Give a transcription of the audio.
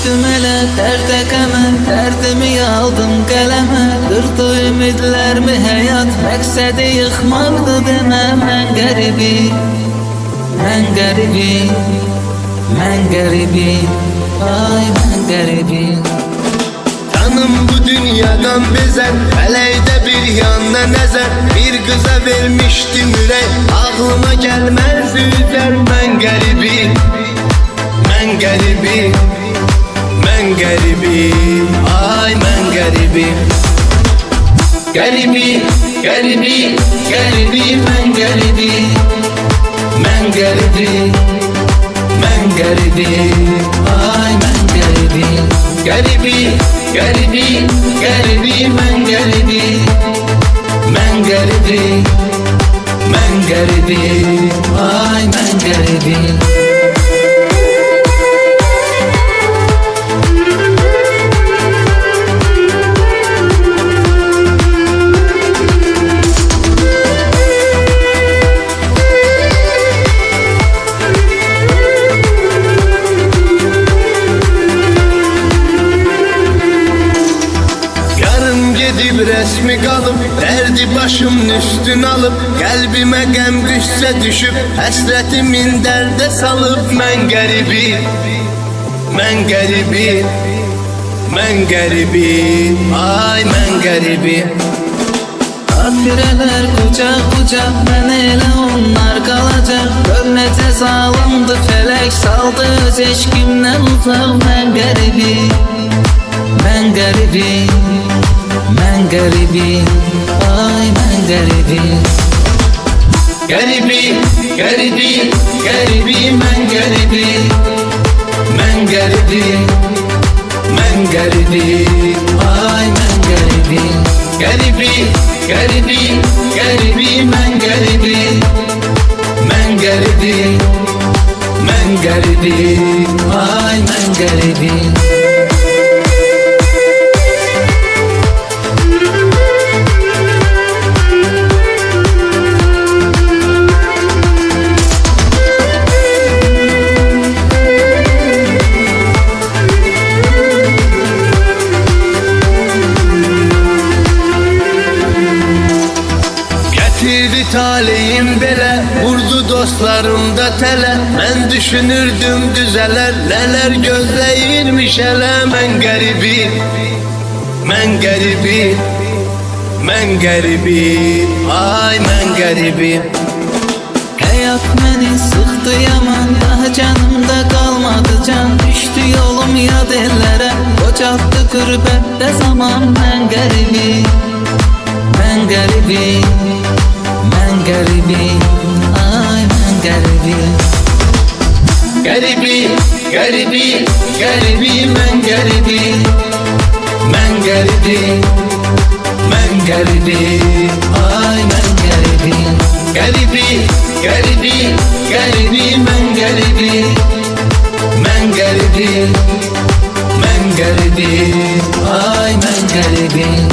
düştüm elə dərdə qəmə, dərdimi aldım qələmə. Qırdı ümidlərimi həyat, məqsədi yıxmaqdı demə. Mən qəribi, mən qəribi, mən qəribi, ay mən qəribi. Canım bu dünyadan bezer, fələkdə bir yanına nəzər. Bir kıza vermiştim ürək, ağlıma gəlməz üzər. Mən qəribi, mən qəribi, mən qəribi, ay mən qəribi. Qəribi, qəribi, qəribi, mən qəribi, mən qəribi, mən qəribi, ay mən qəribi. Qəribi, qəribi, qəribi, mən qəribi, mən qəribi, mən qəribi, ay mən qəribi. Resmi kalıp, derdi başımın üstün alıp, kalbime gəm qüssə düşüp, həsretimin dərdə salıp. Mən qəribi, mən qəribi, mən qəribi, ay mən qəribi. Xatirələr qucaq qucaq, mən elə onlar qalacaq. Gör necə zalımdı fələk, saldı öz eşqimdən uzaq. Mən qəribi, mən qəribi, mən qəribi, ay mən qəribi. Qəribi, qəribi, qəribi, mən qəribi, mən qəribi, mən qəribi, ay mən qəribi. Qəribi, qəribi, qəribi, mən qəribi, mən qəribi, mən qəribi, ay mən qəribi. Getirdi talihim belə, vurdu dostlarım da tələ. Mən düşünürdüm düzələr, nələr gözləyirmiş elə. Mən qəribi, mən qəribi, mən qəribi, ay mən qəribi. Həyat məni sıxdı yaman, daha canımda qalmadı can. Düşdü yolum yad ellərə, qocatdı qürbətdə zaman. Mən qəribi, mən qəribi, mən qəribi, ay mən qəribi. Qəribi, qəribi, qəribi, mən qəribi, mən qəribi, mən qəribi, ay mən qəribi. Qəribi, qəribi, qəribi, mən qəribi, mən qəribi, mən qəribi, ay mən qəribi.